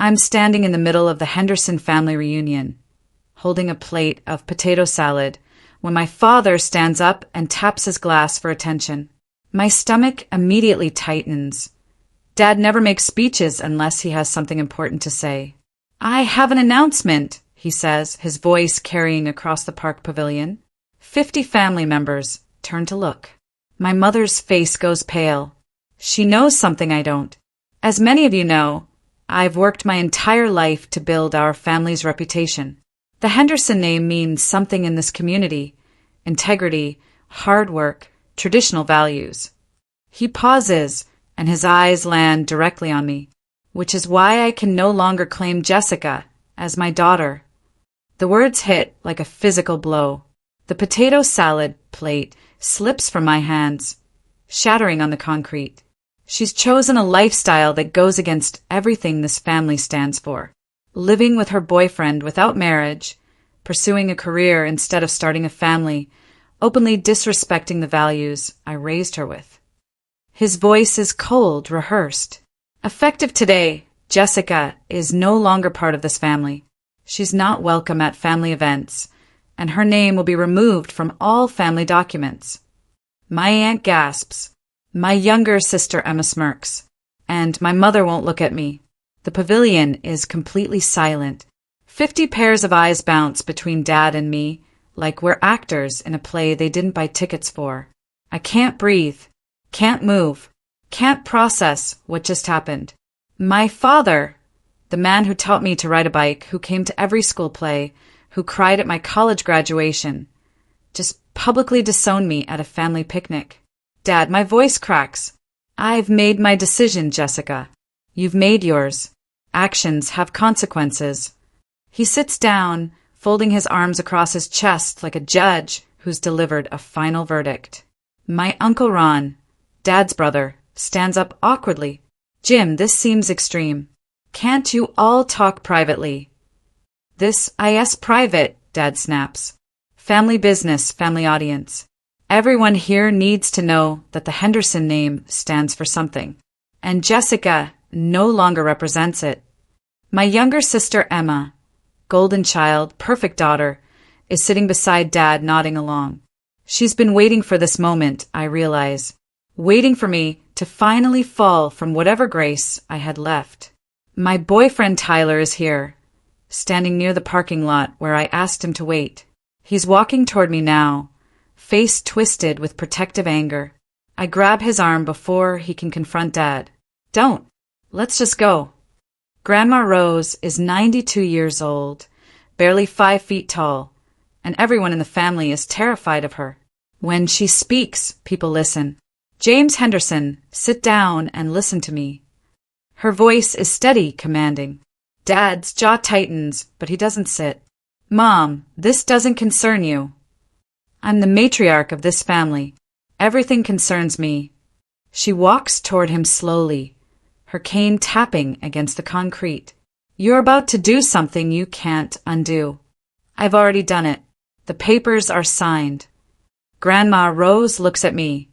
I'm standing in the middle of the Henderson family reunion, holding a plate of potato salad, when my father stands up and taps his glass for attention. My stomach immediately tightens. Dad never makes speeches unless he has something important to say. "I have an announcement," he says, his voice carrying across the park pavilion. 50 family members turn to look. My mother's face goes pale. She knows something I don't. As many of you know, I've worked my entire life to build our family's reputation. The Henderson name means something in this community: integrity, hard work, traditional values. He pauses, and his eyes land directly on me, which is why I can no longer claim Jessica as my daughter. The words hit like a physical blow. The potato salad plate slips from my hands, shattering on the concrete. She's chosen a lifestyle that goes against everything this family stands for. Living with her boyfriend without marriage, pursuing a career instead of starting a family, openly disrespecting the values I raised her with. His voice is cold, rehearsed. Effective today, Jessica is no longer part of this family. She's not welcome at family events, and her name will be removed from all family documents. My aunt gasps. My younger sister Emma smirks. And my mother won't look at me. The pavilion is completely silent. 50 pairs of eyes bounce between Dad and me, like we're actors in a play they didn't buy tickets for. I can't breathe, can't move, can't process what just happened. My father, the man who taught me to ride a bike, who came to every school play, who cried at my college graduation, just publicly disowned me at a family picnic. Dad, my voice cracks. I've made my decision, Jessica. You've made yours. Actions have consequences. He sits down, folding his arms across his chest like a judge who's delivered a final verdict. My Uncle Ron, Dad's brother, stands up awkwardly. "Jim, this seems extreme. Can't you all talk privately?" "This is private," Dad snaps. "Family business, family audience. Everyone here needs to know that the Henderson name stands for something, and Jessica no longer represents it." My younger sister Emma, golden child, perfect daughter, is sitting beside Dad, nodding along. She's been waiting for this moment, I realize, waiting for me to finally fall from whatever grace I had left. My boyfriend Tyler is here, standing near the parking lot where I asked him to wait. He's walking toward me now, face twisted with protective anger. I grab his arm before he can confront Dad. "Don't. Let's just go." Grandma Rose is 92 years old, barely 5 feet tall, and everyone in the family is terrified of her. When she speaks, people listen. "James Henderson, sit down and listen to me." Her voice is steady, commanding. Dad's jaw tightens, but he doesn't sit. "Mom, this doesn't concern you. I'm the matriarch of this family. Everything concerns me." She walks toward him slowly, her cane tapping against the concrete. "You're about to do something you can't undo. I've already done it. The papers are signed." Grandma Rose looks at me,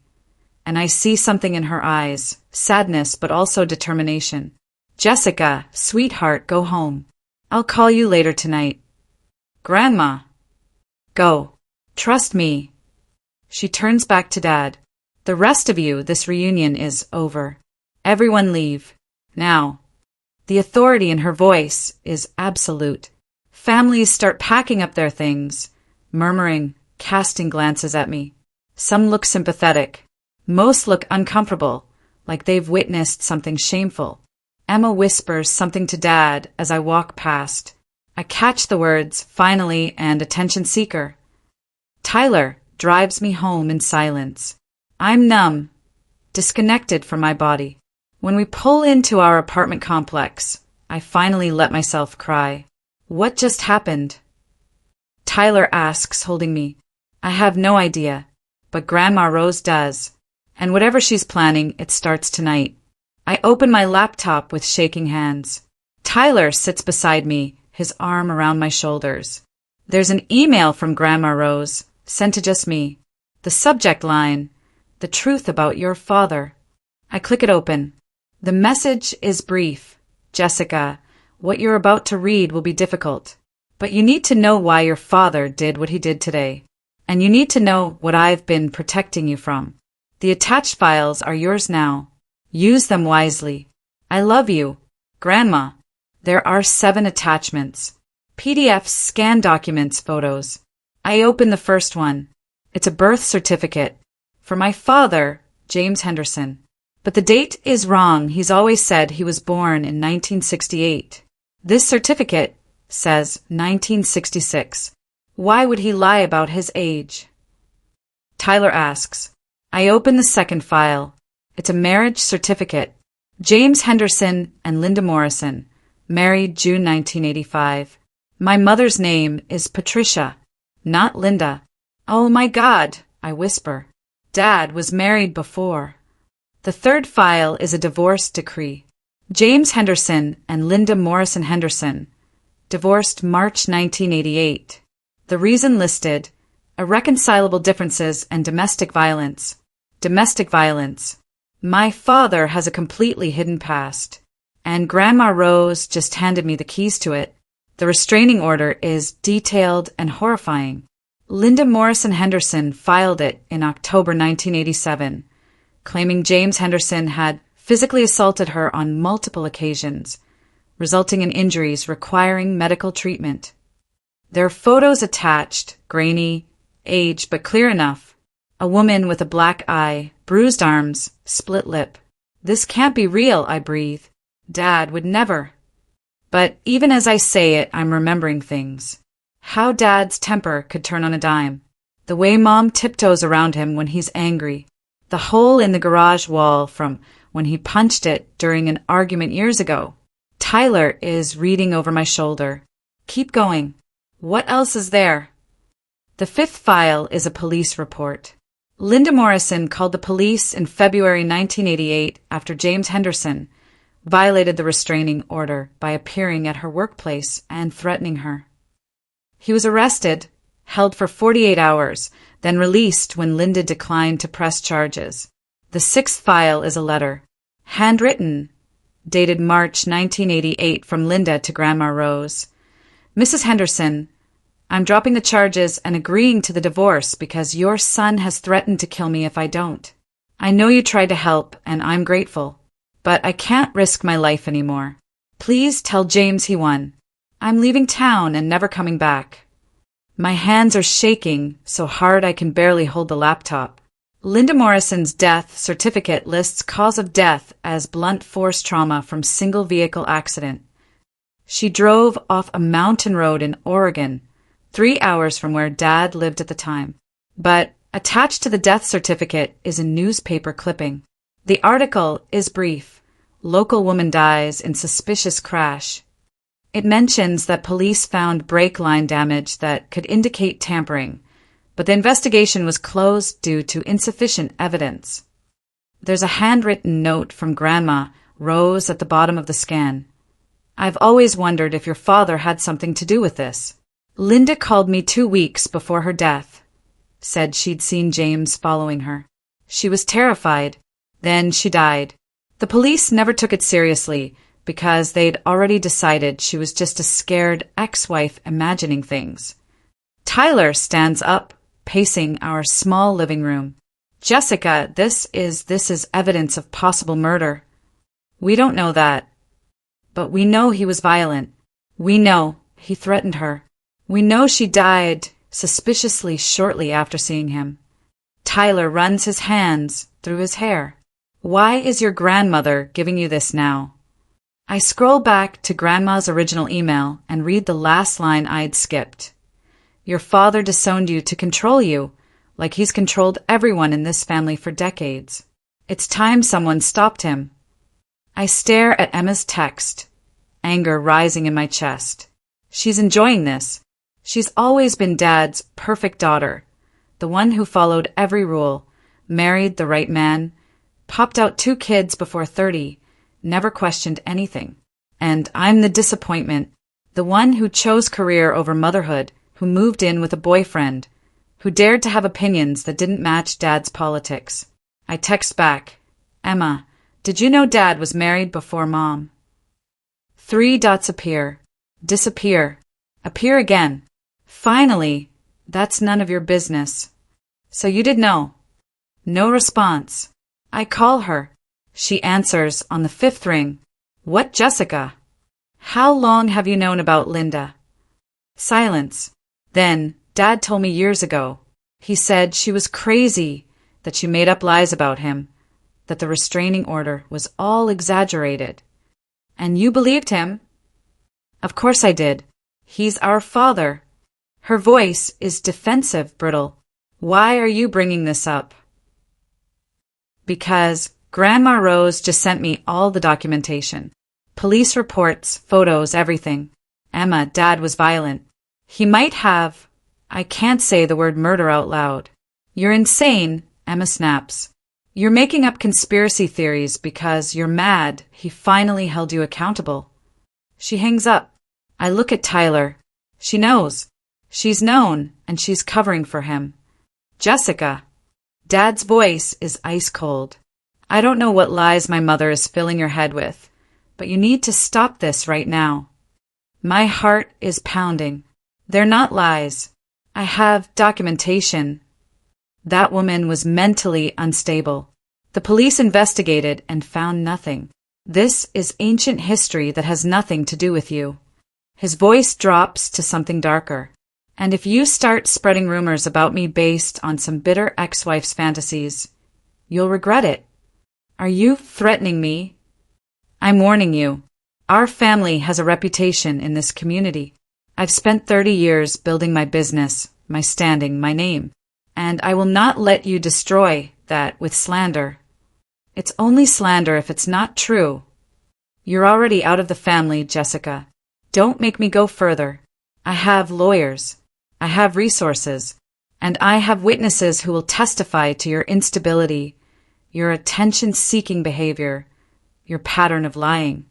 and I see something in her eyes, sadness but also determination. "Jessica, sweetheart, go home. I'll call you later tonight." "Grandma." "Go. Trust me." She turns back to Dad. "The rest of you, this reunion is over. Everyone leave. Now." The authority in her voice is absolute. Families start packing up their things, murmuring, casting glances at me. Some look sympathetic. Most look uncomfortable, like they've witnessed something shameful. Emma whispers something to Dad as I walk past. I catch the words, "finally," and "attention seeker." Tyler drives me home in silence. I'm numb, disconnected from my body. When we pull into our apartment complex, I finally let myself cry. "What just happened?" Tyler asks, holding me. I have no idea, but Grandma Rose does. And whatever she's planning, it starts tonight. I open my laptop with shaking hands. Tyler sits beside me, his arm around my shoulders. There's an email from Grandma Rose, sent to just me. The subject line, "The truth about your father." I click it open. The message is brief. "Jessica, What you're about to read will be difficult. But you need to know why your father did what he did today. And you need to know what I've been protecting you from. The attached files are yours now. Use them wisely. I love you, Grandma. There are 7 attachments. PDFs, scanned documents, photos. I open the first one. It's a birth certificate. For my father, James Henderson. But the date is wrong. He's always said he was born in 1968. This certificate says 1966. Why would he lie about his age? Tyler asks. I open the second file. It's a marriage certificate. James Henderson and Linda Morrison, married June 1985. My mother's name is Patricia, not Linda. Oh my God, I whisper. Dad was married before. The third file is a divorce decree. James Henderson and Linda Morrison Henderson, divorced March 1988. The reason listed, irreconcilable differences and domestic violence. Domestic violence. My father has a completely hidden past, and Grandma Rose just handed me the keys to it. The restraining order is detailed and horrifying. Linda Morrison Henderson filed it in October 1987, claiming James Henderson had physically assaulted her on multiple occasions, resulting in injuries requiring medical treatment. There are photos attached, grainy, aged but clear enough. A woman with a black eye, bruised arms, split lip. This can't be real, I breathe. Dad would never. But even as I say it, I'm remembering things. How Dad's temper could turn on a dime. The way Mom tiptoes around him when he's angry. The hole in the garage wall from when he punched it during an argument years ago. Tyler is reading over my shoulder. Keep going. What else is there? The fifth file is a police report. Linda Morrison called the police in February 1988 after James Henderson violated the restraining order by appearing at her workplace and threatening her. He was arrested, held for 48 hours, then released when Linda declined to press charges. The sixth file is a letter, handwritten, dated March 1988 from Linda to Grandma Rose. Mrs. Henderson, I'm dropping the charges and agreeing to the divorce because your son has threatened to kill me if I don't. I know you tried to help, and I'm grateful, but I can't risk my life anymore. Please tell James he won. I'm leaving town and never coming back. My hands are shaking so hard I can barely hold the laptop. Linda Morrison's death certificate lists cause of death as blunt force trauma from single vehicle accident. She drove off a mountain road in Oregon, 3 hours from where Dad lived at the time. But attached to the death certificate is a newspaper clipping. The article is brief. Local woman dies in suspicious crash. It mentions that police found brake line damage that could indicate tampering, but the investigation was closed due to insufficient evidence. There's a handwritten note from Grandma Rose at the bottom of the scan. I've always wondered if your father had something to do with this. Linda called me 2 weeks before her death, said she'd seen James following her. She was terrified. Then she died. The police never took it seriously because they'd already decided she was just a scared ex-wife imagining things. Tyler stands up, pacing our small living room. Jessica, this is evidence of possible murder. We don't know that. But we know he was violent. We know he threatened her. We know she died suspiciously shortly after seeing him. Tyler runs his hands through his hair. Why is your grandmother giving you this now? I scroll back to Grandma's original email and read the last line I'd skipped. Your father disowned you to control you, like he's controlled everyone in this family for decades. It's time someone stopped him. I stare at Emma's text, anger rising in my chest. She's enjoying this. She's always been Dad's perfect daughter, the one who followed every rule, married the right man, popped out 2 kids before 30, never questioned anything. And I'm the disappointment, the one who chose career over motherhood, who moved in with a boyfriend, who dared to have opinions that didn't match Dad's politics. I text back, Emma, did you know Dad was married before Mom? 3 dots appear, disappear, appear again. Finally, that's none of your business. So you did know. No response. I call her. She answers on the 5th ring. What, Jessica? How long have you known about Linda? Silence. Then, Dad told me years ago. He said she was crazy, that she made up lies about him, that the restraining order was all exaggerated. And you believed him? Of course I did. He's our father. Her voice is defensive, brittle. Why are you bringing this up? Because Grandma Rose just sent me all the documentation. Police reports, photos, everything. Emma, Dad was violent. He might have... I can't say the word murder out loud. You're insane, Emma snaps. You're making up conspiracy theories because you're mad he finally held you accountable. She hangs up. I look at Tyler. She knows. She's known, and she's covering for him. Jessica. Dad's voice is ice cold. I don't know what lies my mother is filling your head with, but you need to stop this right now. My heart is pounding. They're not lies. I have documentation. That woman was mentally unstable. The police investigated and found nothing. This is ancient history that has nothing to do with you. His voice drops to something darker. And if you start spreading rumors about me based on some bitter ex-wife's fantasies, you'll regret it. Are you threatening me? I'm warning you. Our family has a reputation in this community. I've spent 30 years building my business, my standing, my name, and I will not let you destroy that with slander. It's only slander if it's not true. You're already out of the family, Jessica. Don't make me go further. I have lawyers. I have resources. And I have witnesses who will testify to your instability, your attention-seeking behavior, your pattern of lying.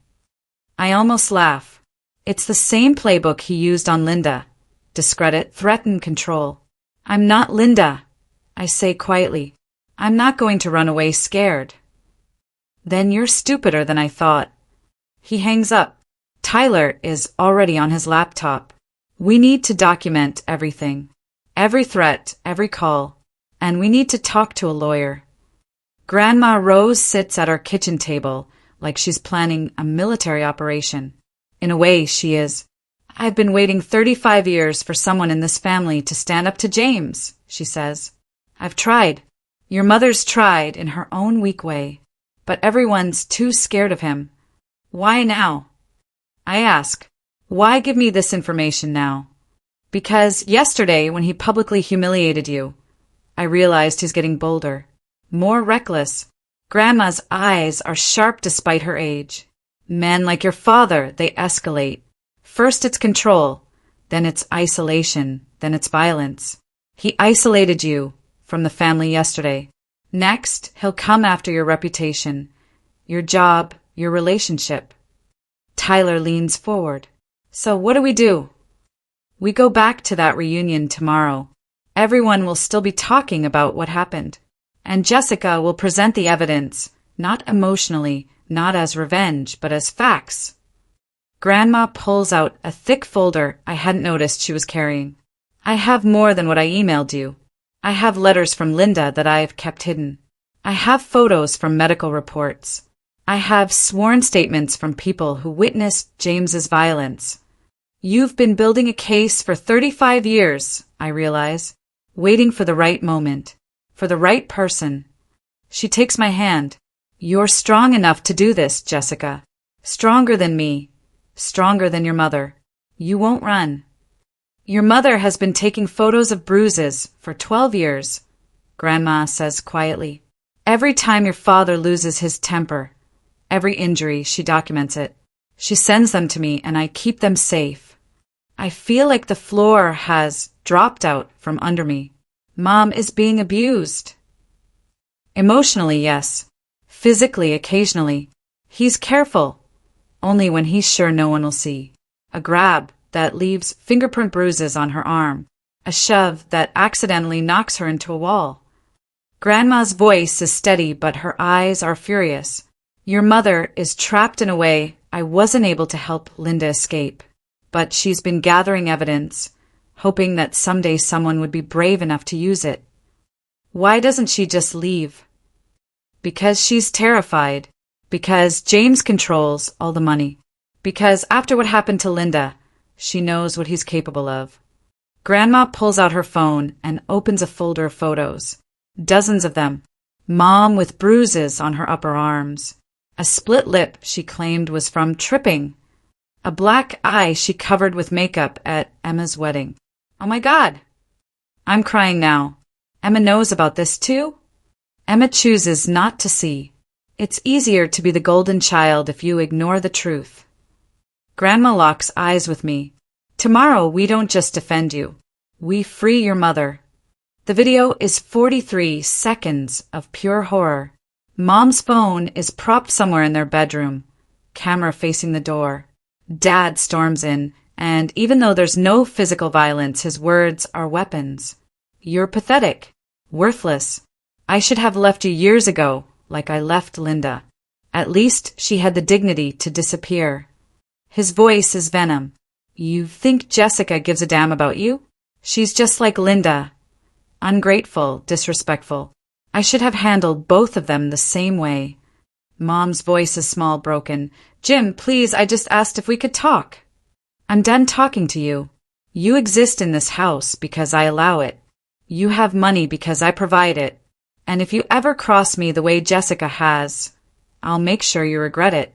I almost laugh. It's the same playbook he used on Linda. Discredit, threaten, control. I'm not Linda, I say quietly. I'm not going to run away scared. Then you're stupider than I thought. He hangs up. Tyler is already on his laptop. We need to document everything. Every threat, every call. And we need to talk to a lawyer. Grandma Rose sits at our kitchen table like she's planning a military operation. In a way, she is. I've been waiting 35 years for someone in this family to stand up to James, she says. I've tried. Your mother's tried in her own weak way. But everyone's too scared of him. Why now? I ask, why give me this information now? Because yesterday, when he publicly humiliated you, I realized he's getting bolder, more reckless. Grandma's eyes are sharp despite her age. Men like your father, they escalate. First it's control, then it's isolation, then it's violence. He isolated you from the family yesterday. Next, he'll come after your reputation, your job, your relationship. Tyler leans forward. So what do? We go back to that reunion tomorrow. Everyone will still be talking about what happened. And Jessica will present the evidence, not emotionally, not as revenge, but as facts. Grandma pulls out a thick folder I hadn't noticed she was carrying. I have more than what I emailed you. I have letters from Linda that I have kept hidden. I have photos from medical reports. I have sworn statements from people who witnessed James's violence. You've been building a case for 35 years, I realize, waiting for the right moment, for the right person. She takes my hand. You're strong enough to do this, Jessica. Stronger than me. Stronger than your mother. You won't run. Your mother has been taking photos of bruises for 12 years, Grandma says quietly. Every time your father loses his temper, every injury, she documents it. She sends them to me and I keep them safe. I feel like the floor has dropped out from under me. Mom is being abused. Emotionally, yes. Physically, occasionally. He's careful. Only when he's sure no one will see. A grab that leaves fingerprint bruises on her arm. A shove that accidentally knocks her into a wall. Grandma's voice is steady, but her eyes are furious. Your mother is trapped in a way I wasn't able to help Linda escape, but she's been gathering evidence, hoping that someday someone would be brave enough to use it. Why doesn't she just leave? Because she's terrified. Because James controls all the money. Because after what happened to Linda, she knows what he's capable of. Grandma pulls out her phone and opens a folder of photos. Dozens of them. Mom with bruises on her upper arms. A split lip she claimed was from tripping. A black eye she covered with makeup at Emma's wedding. Oh my God! I'm crying now. Emma knows about this too? Emma chooses not to see. It's easier to be the golden child if you ignore the truth. Grandma locks eyes with me. Tomorrow we don't just defend you. We free your mother. The video is 43 seconds of pure horror. Mom's phone is propped somewhere in their bedroom, camera facing the door. Dad storms in, and even though there's no physical violence, his words are weapons. You're pathetic. Worthless. I should have left you years ago, like I left Linda. At least she had the dignity to disappear. His voice is venom. You think Jessica gives a damn about you? She's just like Linda. Ungrateful, disrespectful. I should have handled both of them the same way. Mom's voice is small, broken. Jim, please, I just asked if we could talk. I'm done talking to you. You exist in this house because I allow it. You have money because I provide it. And if you ever cross me the way Jessica has, I'll make sure you regret it.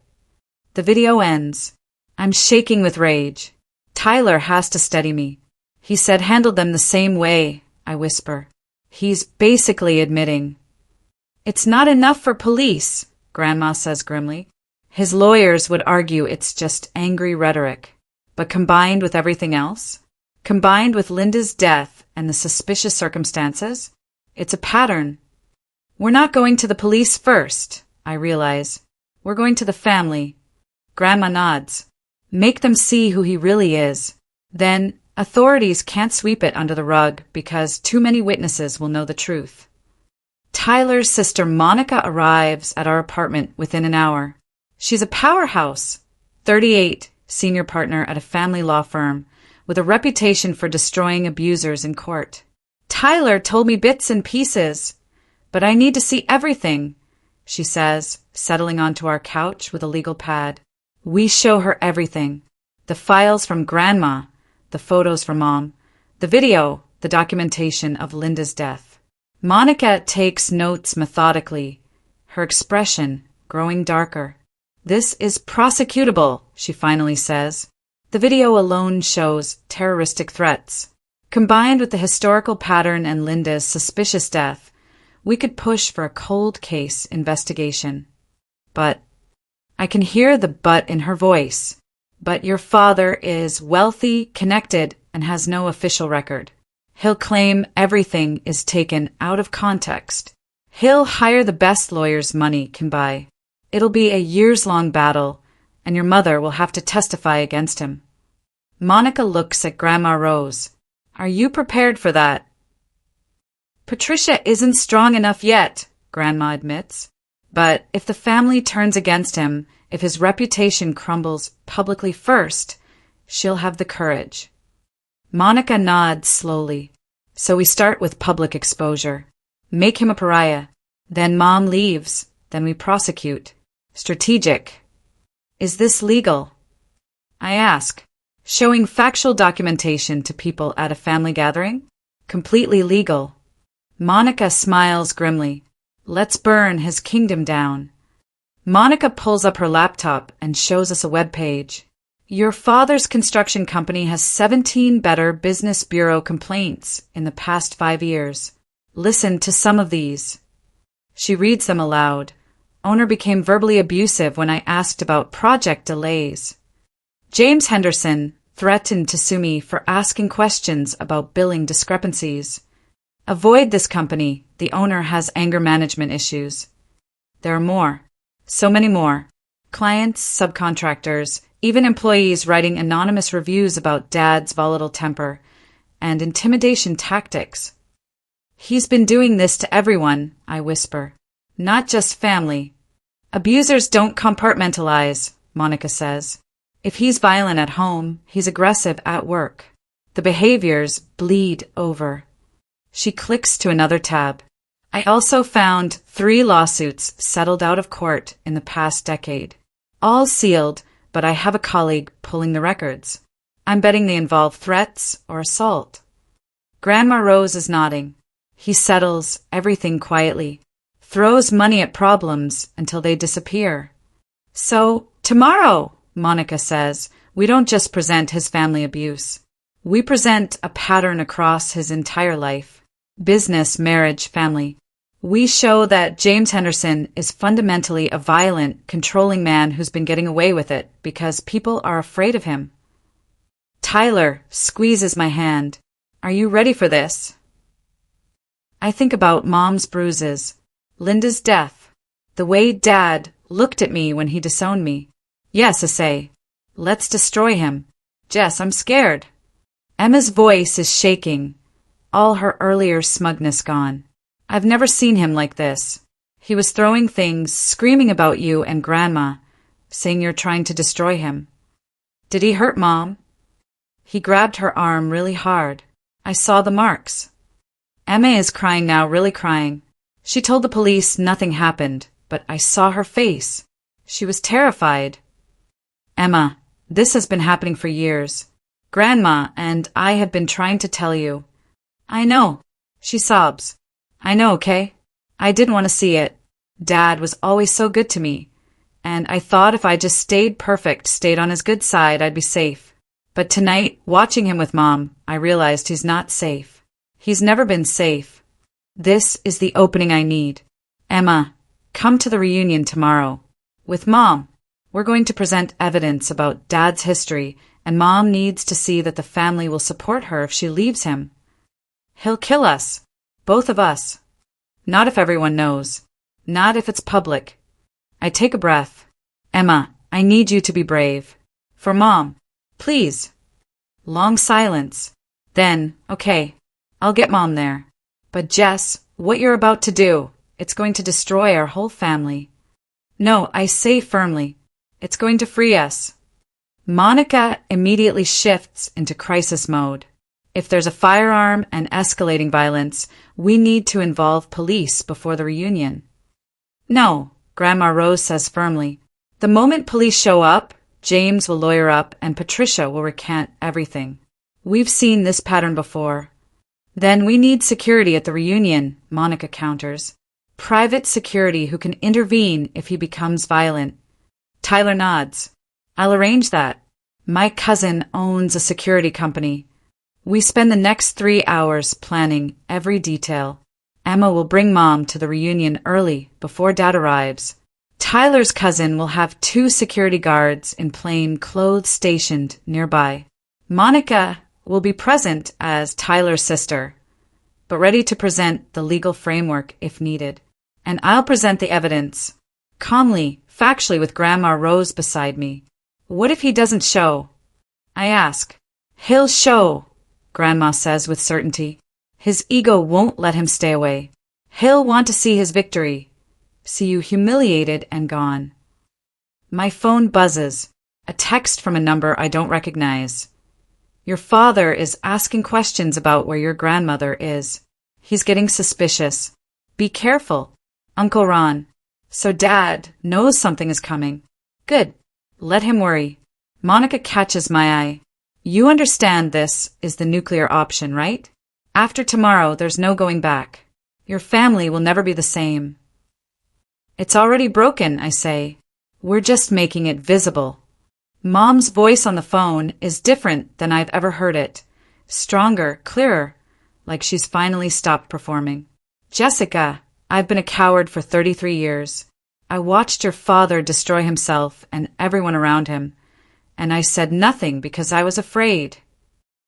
The video ends. I'm shaking with rage. Tyler has to steady me. He said handled them the same way, I whisper. He's basically admitting. It's not enough for police, Grandma says grimly. His lawyers would argue it's just angry rhetoric. But combined with everything else, combined with Linda's death and the suspicious circumstances, it's a pattern. We're not going to the police first, I realize. We're going to the family. Grandma nods. Make them see who he really is. Then, authorities can't sweep it under the rug because too many witnesses will know the truth. Tyler's sister Monica arrives at our apartment within an hour. She's a powerhouse, 38, senior partner at a family law firm, with a reputation for destroying abusers in court. Tyler told me bits and pieces, but I need to see everything, she says, settling onto our couch with a legal pad. We show her everything. The files from Grandma, the photos from Mom, the video, the documentation of Linda's death. Monica takes notes methodically, her expression growing darker. This is prosecutable, she finally says. The video alone shows terroristic threats. Combined with the historical pattern and Linda's suspicious death, we could push for a cold case investigation. But I can hear the but in her voice. But your father is wealthy, connected, and has no official record. He'll claim everything is taken out of context. He'll hire the best lawyers money can buy. It'll be a years-long battle, and your mother will have to testify against him. Monica looks at Grandma Rose. Are you prepared for that? Patricia isn't strong enough yet, Grandma admits. But if the family turns against him, if his reputation crumbles publicly first, she'll have the courage. Monica nods slowly. So we start with public exposure. Make him a pariah. Then Mom leaves. Then we prosecute. Strategic. Is this legal? I ask, showing factual documentation to people at a family gathering? Completely legal. Monica smiles grimly. Let's burn his kingdom down. Monica pulls up her laptop and shows us a web page. Your father's construction company has 17 Better Business Bureau complaints in the past 5 years. Listen to some of these. She reads them aloud. Owner became verbally abusive when I asked about project delays. James Henderson threatened to sue me for asking questions about billing discrepancies. Avoid this company. The owner has anger management issues. There are more. So many more. Clients, subcontractors, even employees writing anonymous reviews about Dad's volatile temper and intimidation tactics. He's been doing this to everyone, I whisper. Not just family. Abusers don't compartmentalize. Monica says. If he's violent at home, he's aggressive at work. The behaviors bleed over. She clicks to another tab. I also found 3 lawsuits settled out of court in the past decade. All sealed, but I have a colleague pulling the records. I'm betting they involve threats or assault. Grandma Rose is nodding. He settles everything quietly, throws money at problems until they disappear. So, tomorrow, Monica says, we don't just present his family abuse. We present a pattern across his entire life. Business, marriage, family. We show that James Henderson is fundamentally a violent, controlling man who's been getting away with it because people are afraid of him. Tyler squeezes my hand. Are you ready for this? I think about Mom's bruises, Linda's death, the way Dad looked at me when he disowned me. Yes, I say. Let's destroy him. Jess, I'm scared. Emma's voice is shaking, all her earlier smugness gone. I've never seen him like this. He was throwing things, screaming about you and Grandma, saying you're trying to destroy him. Did he hurt Mom? He grabbed her arm really hard. I saw the marks. Emma is crying now, really crying. She told the police nothing happened, but I saw her face. She was terrified. Emma, this has been happening for years. Grandma and I have been trying to tell you. I know. She sobs. I know, okay? I didn't want to see it. Dad was always so good to me, and I thought if I just stayed perfect, stayed on his good side, I'd be safe. But tonight, watching him with Mom, I realized he's not safe. He's never been safe. This is the opening I need. Emma, come to the reunion tomorrow. With Mom, we're going to present evidence about Dad's history, and Mom needs to see that the family will support her if she leaves him. He'll kill us. Both of us. Not if everyone knows. Not if it's public. I take a breath. Emma, I need you to be brave. For Mom. Please. Long silence. Then, okay, I'll get Mom there. But Jess, what you're about to do, it's going to destroy our whole family. No, I say firmly, it's going to free us. Monica immediately shifts into crisis mode. If there's a firearm and escalating violence, we need to involve police before the reunion. No, Grandma Rose says firmly. The moment police show up, James will lawyer up and Patricia will recant everything. We've seen this pattern before. Then we need security at the reunion, Monica counters. Private security who can intervene if he becomes violent. Tyler nods. I'll arrange that. My cousin owns a security company. We spend the next 3 hours planning every detail. Emma will bring Mom to the reunion early, before Dad arrives. Tyler's cousin will have 2 security guards in plain clothes stationed nearby. Monica will be present as Tyler's sister, but ready to present the legal framework if needed. And I'll present the evidence, calmly, factually, with Grandma Rose beside me. What if he doesn't show? I ask. He'll show, Grandma says with certainty. His ego won't let him stay away. He'll want to see his victory. See you humiliated and gone. My phone buzzes. A text from a number I don't recognize. Your father is asking questions about where your grandmother is. He's getting suspicious. Be careful. Uncle Ron. So Dad knows something is coming. Good. Let him worry. Monica catches my eye. You understand this is the nuclear option, right? After tomorrow, there's no going back. Your family will never be the same. It's already broken, I say. We're just making it visible. Mom's voice on the phone is different than I've ever heard it. Stronger, clearer, like she's finally stopped performing. Jessica, I've been a coward for 33 years. I watched your father destroy himself and everyone around him, and I said nothing because I was afraid.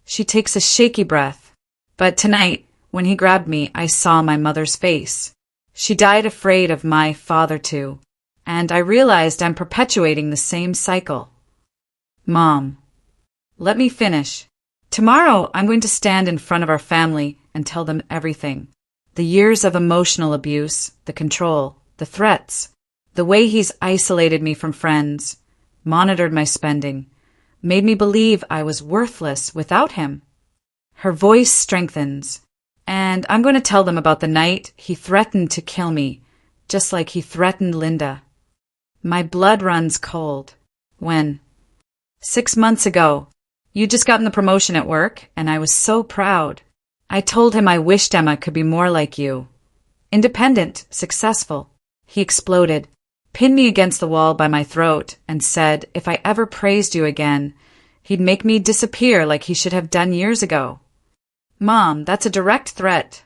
She takes a shaky breath. But tonight, when he grabbed me, I saw my mother's face. She died afraid of my father too, and I realized I'm perpetuating the same cycle. Mom, let me finish. Tomorrow I'm going to stand in front of our family and tell them everything. The years of emotional abuse, the control, the threats, the way he's isolated me from friends, monitored my spending, made me believe I was worthless without him. Her voice strengthens. And I'm going to tell them about the night he threatened to kill me, just like he threatened Linda. My blood runs cold. When? 6 months ago. You'd just gotten the promotion at work, and I was so proud. I told him I wished Emma could be more like you. Independent, successful. He exploded, pinned me against the wall by my throat, and said if I ever praised you again, he'd make me disappear like he should have done years ago. Mom, that's a direct threat.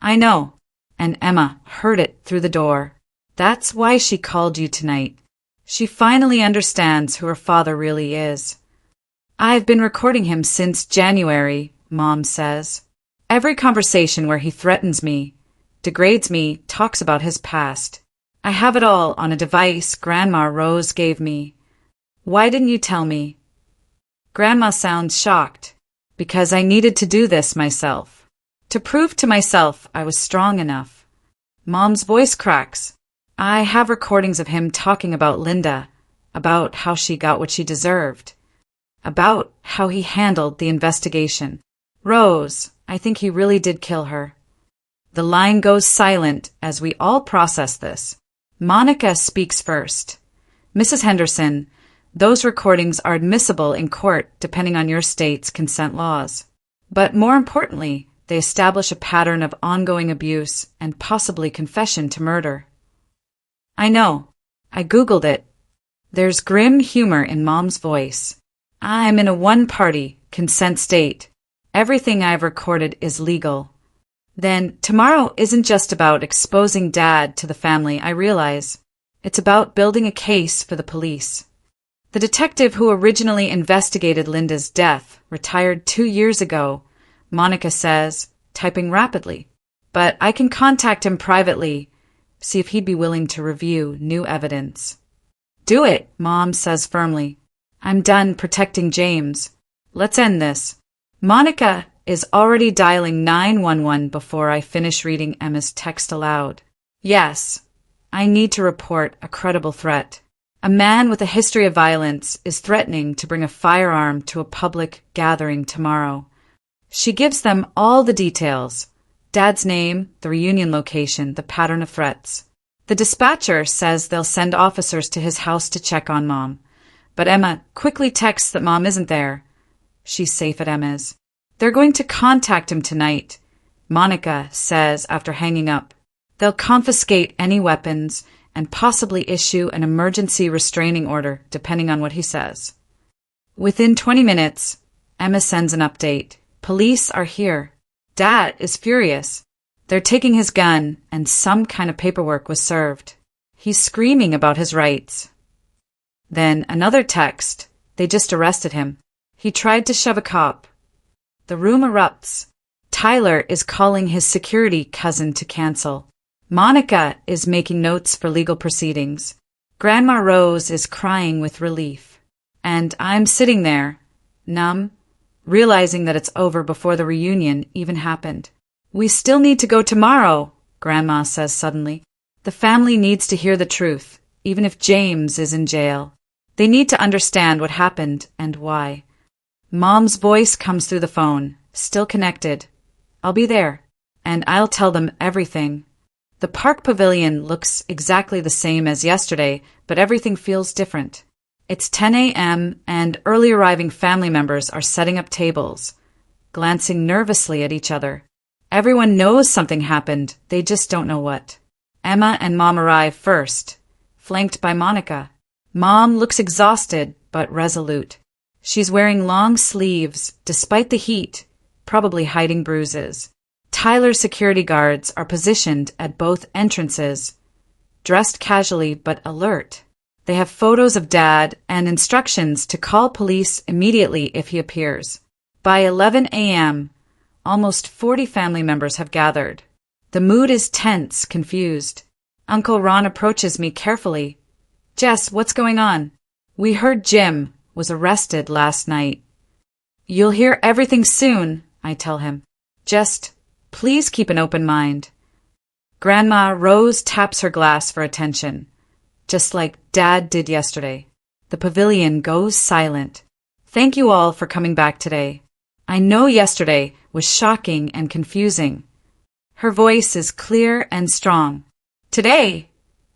I know, and Emma heard it through the door. That's why she called you tonight. She finally understands who her father really is. I've been recording him since January, Mom says. Every conversation where he threatens me, degrades me, talks about his past. I have it all on a device Grandma Rose gave me. Why didn't you tell me? Grandma sounds shocked. Because I needed to do this myself. To prove to myself I was strong enough. Mom's voice cracks. I have recordings of him talking about Linda, about how she got what she deserved, about how he handled the investigation. Rose, I think he really did kill her. The line goes silent as we all process this. Monica speaks first. Mrs. Henderson, those recordings are admissible in court depending on your state's consent laws. But more importantly, they establish a pattern of ongoing abuse and possibly confession to murder. I know. I Googled it. There's grim humor in Mom's voice. I'm in a one-party, consent state. Everything I've recorded is legal. Then tomorrow isn't just about exposing Dad to the family, I realize. It's about building a case for the police. The detective who originally investigated Linda's death retired 2 years ago, Monica says, typing rapidly. But I can contact him privately, see if he'd be willing to review new evidence. Do it, Mom says firmly. I'm done protecting James. Let's end this. Monica is already dialing 911 before I finish reading Emma's text aloud. Yes, I need to report a credible threat. A man with a history of violence is threatening to bring a firearm to a public gathering tomorrow. She gives them all the details. Dad's name, the reunion location, the pattern of threats. The dispatcher says they'll send officers to his house to check on Mom. But Emma quickly texts that Mom isn't there. She's safe at Emma's. They're going to contact him tonight, Monica says after hanging up. They'll confiscate any weapons and possibly issue an emergency restraining order, depending on what he says. Within 20 minutes, Emma sends an update. Police are here. Dad is furious. They're taking his gun, and some kind of paperwork was served. He's screaming about his rights. Then another text. They just arrested him. He tried to shove a cop. The room erupts. Tyler is calling his security cousin to cancel. Monica is making notes for legal proceedings. Grandma Rose is crying with relief. And I'm sitting there, numb, realizing that it's over before the reunion even happened. We still need to go tomorrow, Grandma says suddenly. The family needs to hear the truth, even if James is in jail. They need to understand what happened and why. Mom's voice comes through the phone, still connected. I'll be there, and I'll tell them everything. The park pavilion looks exactly the same as yesterday, but everything feels different. It's 10 a.m. and early arriving family members are setting up tables, glancing nervously at each other. Everyone knows something happened, they just don't know what. Emma and Mom arrive first, flanked by Monica. Mom looks exhausted but resolute. She's wearing long sleeves, despite the heat, probably hiding bruises. Tyler's security guards are positioned at both entrances, dressed casually but alert. They have photos of Dad and instructions to call police immediately if he appears. By 11 a.m., almost 40 family members have gathered. The mood is tense, confused. Uncle Ron approaches me carefully. Jess, what's going on? We heard Jim was arrested last night. You'll hear everything soon, I tell him. Just please keep an open mind. Grandma Rose taps her glass for attention, just like Dad did yesterday. The pavilion goes silent. Thank you all for coming back today. I know yesterday was shocking and confusing. Her voice is clear and strong. Today,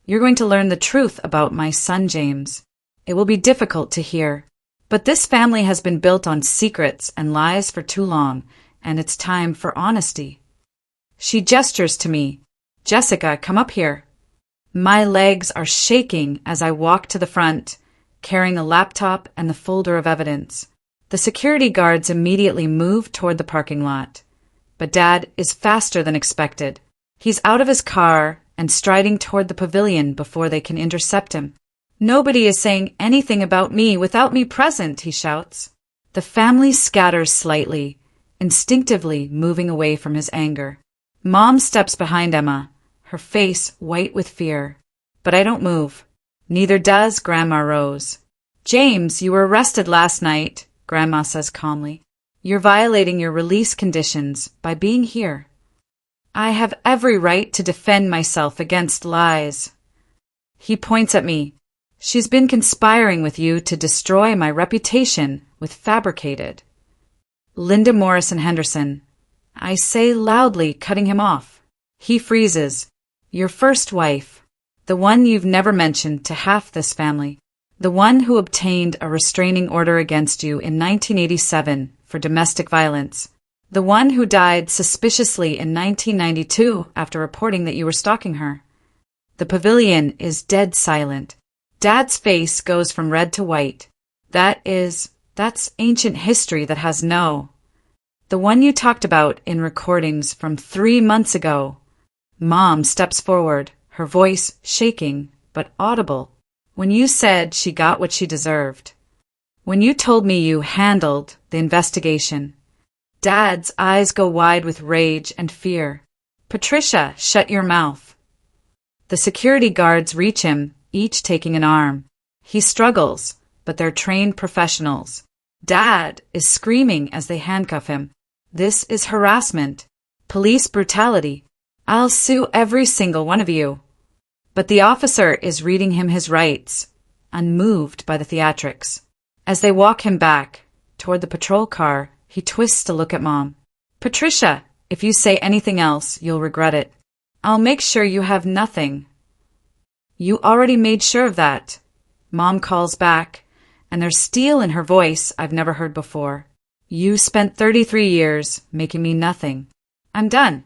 you're going to learn the truth about my son James. It will be difficult to hear, but this family has been built on secrets and lies for too long, and it's time for honesty. She gestures to me. Jessica, come up here. My legs are shaking as I walk to the front, carrying a laptop and the folder of evidence. The security guards immediately move toward the parking lot. But Dad is faster than expected. He's out of his car and striding toward the pavilion before they can intercept him. Nobody is saying anything about me without me present, he shouts. The family scatters slightly, instinctively moving away from his anger. Mom steps behind Emma, her face white with fear. But I don't move. Neither does Grandma Rose. James, you were arrested last night, Grandma says calmly. You're violating your release conditions by being here. I have every right to defend myself against lies. He points at me. She's been conspiring with you to destroy my reputation with fabricated. Linda Morrison Henderson. I say loudly, cutting him off. He freezes. Your first wife. The one you've never mentioned to half this family. The one who obtained a restraining order against you in 1987 for domestic violence. The one who died suspiciously in 1992 after reporting that you were stalking her. The pavilion is dead silent. Dad's face goes from red to white. That's ancient history that has no. The one you talked about in recordings from 3 months ago. Mom steps forward, her voice shaking but audible. When you said she got what she deserved. When you told me you handled the investigation. Dad's eyes go wide with rage and fear. Patricia, shut your mouth. The security guards reach him, each taking an arm. He struggles, but they're trained professionals. Dad is screaming as they handcuff him. This is harassment. Police brutality. I'll sue every single one of you. But the officer is reading him his rights, unmoved by the theatrics. As they walk him back toward the patrol car, he twists to look at Mom. Patricia, if you say anything else, you'll regret it. I'll make sure you have nothing. You already made sure of that. Mom calls back, and there's steel in her voice I've never heard before. You spent 33 years making me nothing. I'm done.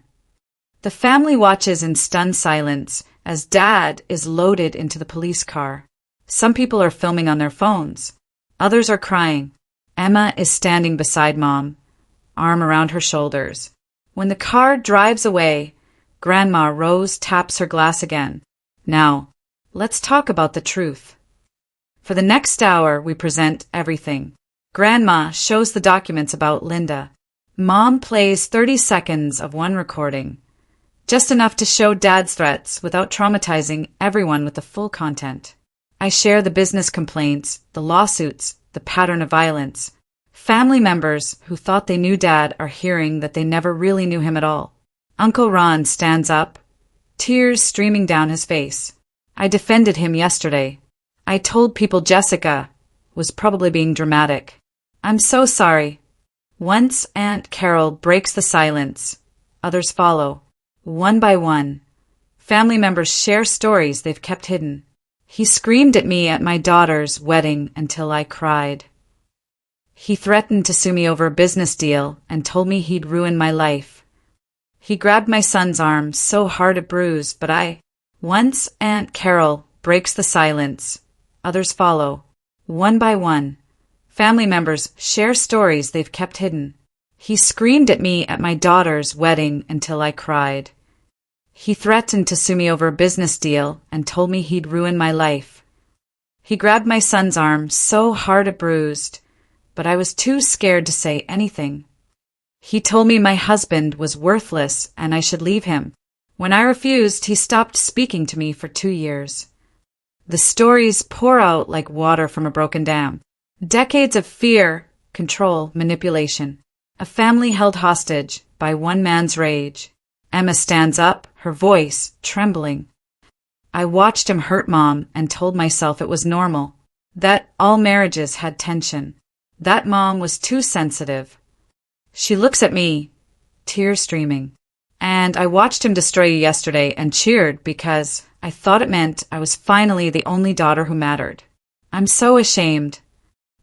The family watches in stunned silence as Dad is loaded into the police car. Some people are filming on their phones. Others are crying. Emma is standing beside Mom, arm around her shoulders. When the car drives away, Grandma Rose taps her glass again. Now, let's talk about the truth. For the next hour, we present everything. Grandma shows the documents about Linda. Mom plays 30 seconds of one recording. Just enough to show Dad's threats without traumatizing everyone with the full content. I share the business complaints, the lawsuits, the pattern of violence. Family members who thought they knew Dad are hearing that they never really knew him at all. Uncle Ron stands up, tears streaming down his face. I defended him yesterday. I told people Jessica was probably being dramatic. I'm so sorry. Once Aunt Carol breaks the silence, others follow. One by one, family members share stories they've kept hidden. He screamed at me at my daughter's wedding until I cried. He threatened to sue me over a business deal and told me he'd ruin my life. He grabbed my son's arm so hard it bruised, but Once Aunt Carol breaks the silence, others follow. One by one, family members share stories they've kept hidden. He screamed at me at my daughter's wedding until I cried. He threatened to sue me over a business deal and told me he'd ruin my life. He grabbed my son's arm so hard it bruised, but I was too scared to say anything. He told me my husband was worthless and I should leave him. When I refused, he stopped speaking to me for 2 years. The stories pour out like water from a broken dam. Decades of fear, control, manipulation. A family held hostage by one man's rage. Emma stands up, her voice trembling. I watched him hurt Mom and told myself it was normal. That all marriages had tension. That mom was too sensitive. She looks at me, tears streaming. And I watched him destroy you yesterday and cheered because I thought it meant I was finally the only daughter who mattered. I'm so ashamed.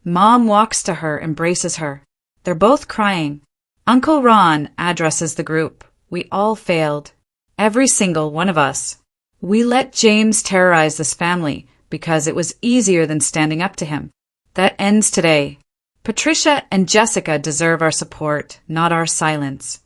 Mom walks to her, embraces her. They're both crying. Uncle Ron addresses the group. We all failed. Every single one of us. We let James terrorize this family because it was easier than standing up to him. That ends today. Patricia and Jessica deserve our support, not our silence.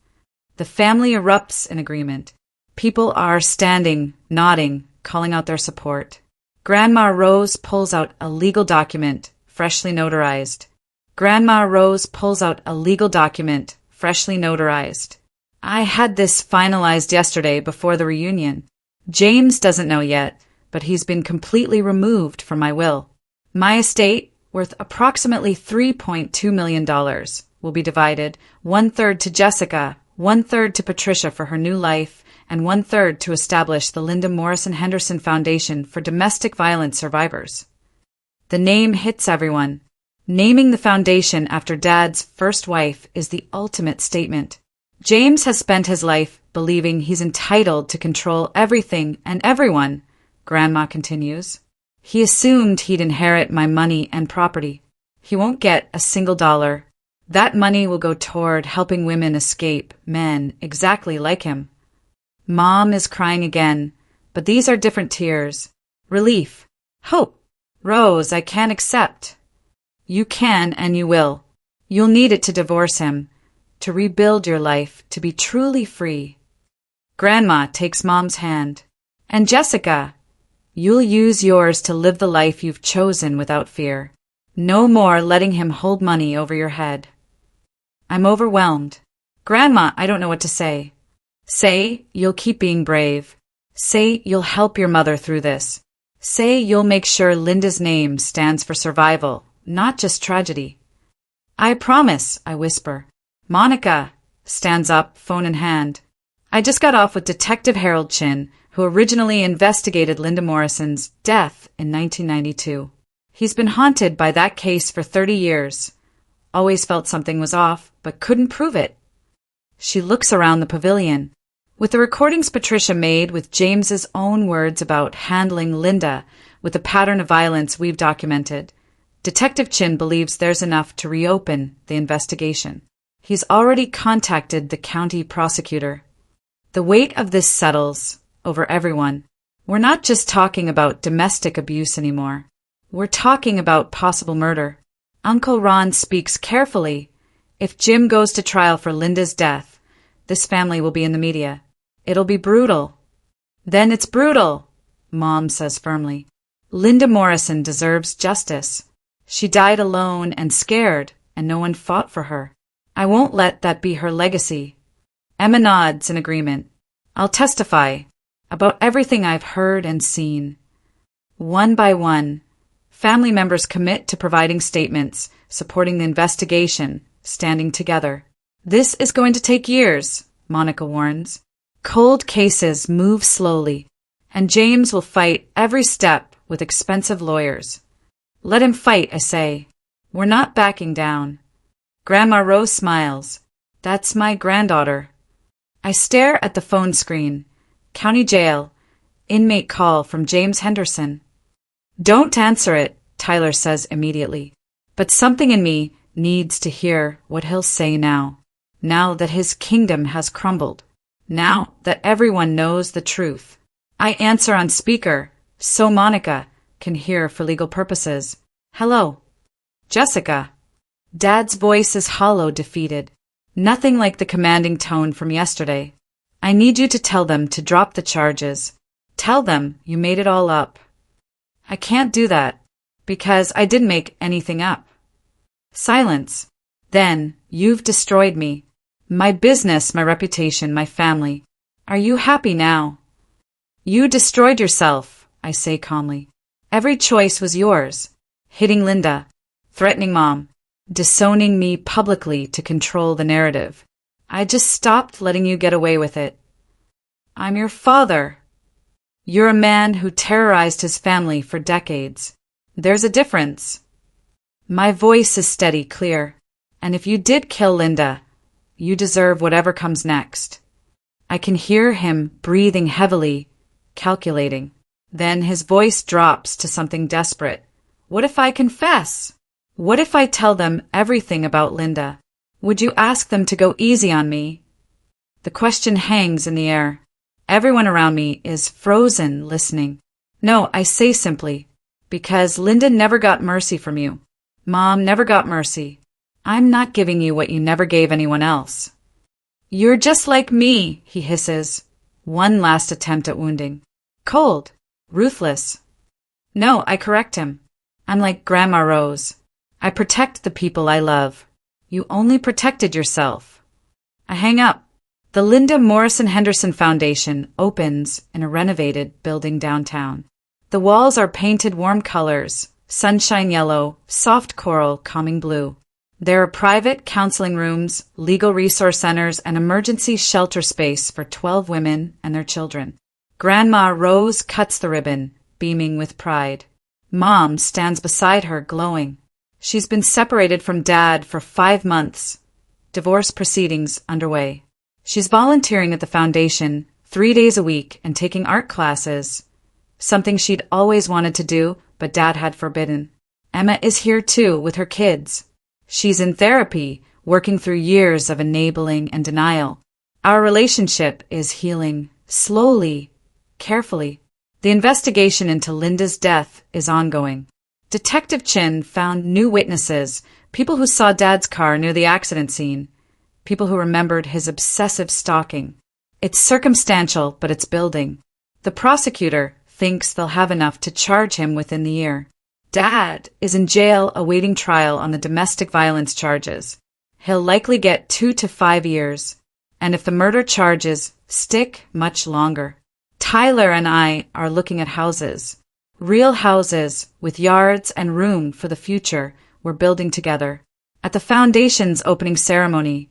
The family erupts in agreement. People are standing, nodding, calling out their support. Grandma Rose pulls out a legal document, freshly notarized. Grandma Rose pulls out a legal document, freshly notarized. I had this finalized yesterday before the reunion. James doesn't know yet, but he's been completely removed from my will. My estate, worth approximately $3.2 million, will be divided 1/3 to Jessica, 1/3 to Patricia for her new life, and 1/3 to establish the Linda Morrison Henderson Foundation for domestic violence survivors. The name hits everyone. Naming the foundation after Dad's first wife is the ultimate statement. James has spent his life believing he's entitled to control everything and everyone, Grandma continues. He assumed he'd inherit my money and property. He won't get a single dollar. That money will go toward helping women escape men exactly like him. Mom is crying again, but these are different tears. Relief. Hope. Rose, I can't accept. You can and you will. You'll need it to divorce him, to rebuild your life, to be truly free. Grandma takes Mom's hand. And Jessica, you'll use yours to live the life you've chosen without fear. No more letting him hold money over your head. I'm overwhelmed. Grandma, I don't know what to say. Say you'll keep being brave. Say you'll help your mother through this. Say you'll make sure Linda's name stands for survival, not just tragedy. I promise, I whisper. Monica stands up, phone in hand. I just got off with Detective Harold Chin, who originally investigated Linda Morrison's death in 1992. He's been haunted by that case for 30 years. Always felt something was off, but couldn't prove it. She looks around the pavilion. With the recordings Patricia made with James's own words about handling Linda with the pattern of violence we've documented, Detective Chin believes there's enough to reopen the investigation. He's already contacted the county prosecutor. The weight of this settles over everyone. We're not just talking about domestic abuse anymore. We're talking about possible murder. Uncle Ron speaks carefully. If Jim goes to trial for Linda's death, this family will be in the media. It'll be brutal. Then it's brutal, Mom says firmly. Linda Morrison deserves justice. She died alone and scared, and no one fought for her. I won't let that be her legacy. Emma nods in agreement. I'll testify about everything I've heard and seen. One by one, family members commit to providing statements, supporting the investigation, standing together. This is going to take years, Monica warns. Cold cases move slowly, and James will fight every step with expensive lawyers. Let him fight, I say. We're not backing down. Grandma Rose smiles. That's my granddaughter. I stare at the phone screen. County jail. Inmate call from James Henderson. Don't answer it, Tyler says immediately. But something in me needs to hear what he'll say now. Now that his kingdom has crumbled. Now that everyone knows the truth. I answer on speaker, so Monica can hear for legal purposes. Hello. Jessica. Dad's voice is hollow, defeated. Nothing like the commanding tone from yesterday. I need you to tell them to drop the charges. Tell them you made it all up. I can't do that, because I didn't make anything up. Silence. Then, you've destroyed me. My business, my reputation, my family. Are you happy now? You destroyed yourself, I say calmly. Every choice was yours. Hitting Linda, threatening Mom, disowning me publicly to control the narrative. I just stopped letting you get away with it. I'm your father. You're a man who terrorized his family for decades. There's a difference. My voice is steady, clear. And if you did kill Linda, you deserve whatever comes next. I can hear him breathing heavily, calculating. Then his voice drops to something desperate. What if I confess? What if I tell them everything about Linda? Would you ask them to go easy on me? The question hangs in the air. Everyone around me is frozen, listening. No, I say simply, because Linda never got mercy from you. Mom never got mercy. I'm not giving you what you never gave anyone else. You're just like me, he hisses. One last attempt at wounding. Cold. Ruthless. No, I correct him. I'm like Grandma Rose. I protect the people I love. You only protected yourself. I hang up. The Linda Morrison Henderson Foundation opens in a renovated building downtown. The walls are painted warm colors, sunshine yellow, soft coral, calming blue. There are private counseling rooms, legal resource centers, and emergency shelter space for 12 women and their children. Grandma Rose cuts the ribbon, beaming with pride. Mom stands beside her, glowing. She's been separated from Dad for 5 months. Divorce proceedings underway. She's volunteering at the foundation 3 days a week and taking art classes, something she'd always wanted to do, but Dad had forbidden. Emma is here too, with her kids. She's in therapy, working through years of enabling and denial. Our relationship is healing, slowly, carefully. The investigation into Linda's death is ongoing. Detective Chin found new witnesses, people who saw Dad's car near the accident scene, people who remembered his obsessive stalking. It's circumstantial, but it's building. The prosecutor thinks they'll have enough to charge him within the year. Dad is in jail awaiting trial on the domestic violence charges. He'll likely get 2 to 5 years. And if the murder charges stick, much longer. Tyler and I are looking at houses. Real houses with yards and room for the future we're building together. At the foundation's opening ceremony,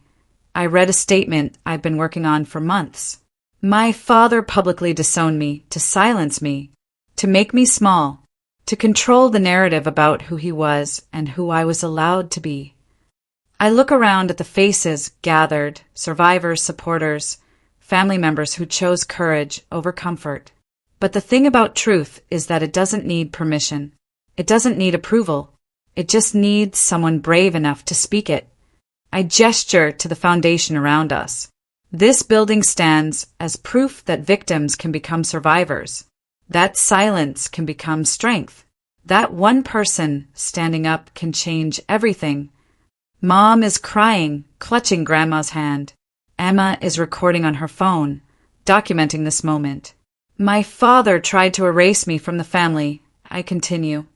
I read a statement I've been working on for months. My father publicly disowned me, to silence me, to make me small, to control the narrative about who he was and who I was allowed to be. I look around at the faces gathered, survivors, supporters, family members who chose courage over comfort. But the thing about truth is that it doesn't need permission. It doesn't need approval. It just needs someone brave enough to speak it. I gesture to the foundation around us. This building stands as proof that victims can become survivors. That silence can become strength. That one person standing up can change everything. Mom is crying, clutching Grandma's hand. Emma is recording on her phone, documenting this moment. My father tried to erase me from the family, I continue.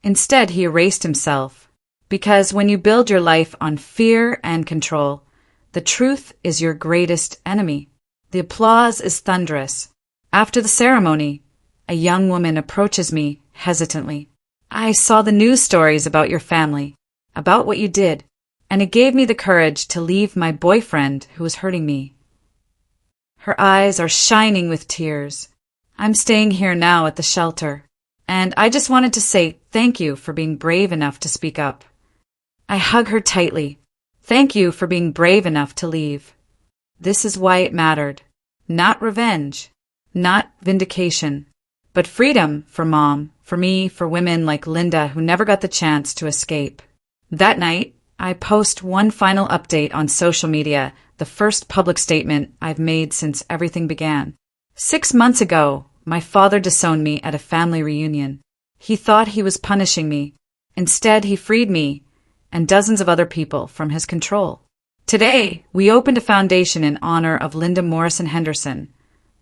Instead, he erased himself. Because when you build your life on fear and control, the truth is your greatest enemy. The applause is thunderous. After the ceremony, a young woman approaches me hesitantly. I saw the news stories about your family, about what you did, and it gave me the courage to leave my boyfriend who was hurting me. Her eyes are shining with tears. I'm staying here now at the shelter, and I just wanted to say thank you for being brave enough to speak up. I hug her tightly. Thank you for being brave enough to leave. This is why it mattered. Not revenge, not vindication, but freedom for Mom, for me, for women like Linda who never got the chance to escape. That night, I post one final update on social media, the first public statement I've made since everything began. 6 months ago, my father disowned me at a family reunion. He thought he was punishing me. Instead, he freed me and dozens of other people from his control. Today, we opened a foundation in honor of Linda Morrison Henderson,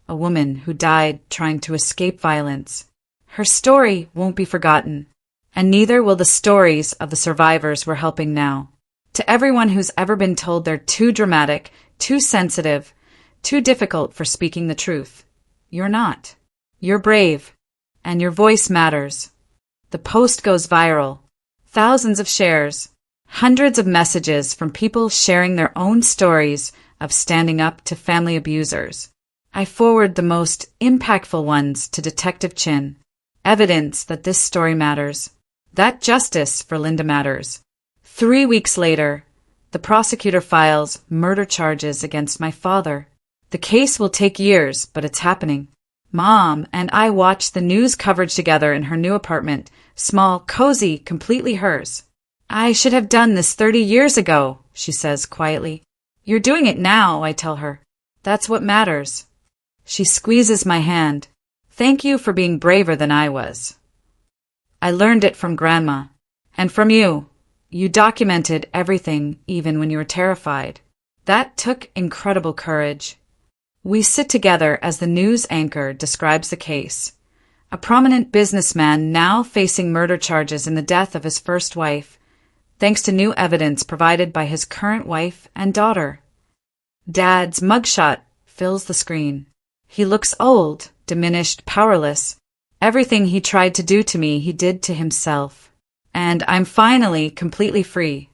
a woman who died trying to escape violence. Her story won't be forgotten, and neither will the stories of the survivors we're helping now. To everyone who's ever been told they're too dramatic, too sensitive, too difficult for speaking the truth, you're not. You're brave, and your voice matters. The post goes viral. Thousands of shares. Hundreds of messages from people sharing their own stories of standing up to family abusers. I forward the most impactful ones to Detective Chin. Evidence that this story matters. That justice for Linda matters. 3 weeks later, the prosecutor files murder charges against my father. The case will take years, but it's happening. Mom and I watch the news coverage together in her new apartment, small, cozy, completely hers. I should have done this 30 years ago, she says quietly. You're doing it now, I tell her. That's what matters. She squeezes my hand. Thank you for being braver than I was. I learned it from Grandma. And from you. You documented everything, even when you were terrified. That took incredible courage. We sit together as the news anchor describes the case. A prominent businessman now facing murder charges in the death of his first wife, thanks to new evidence provided by his current wife and daughter. Dad's mugshot fills the screen. He looks old, diminished, powerless. Everything he tried to do to me, he did to himself. And I'm finally completely free.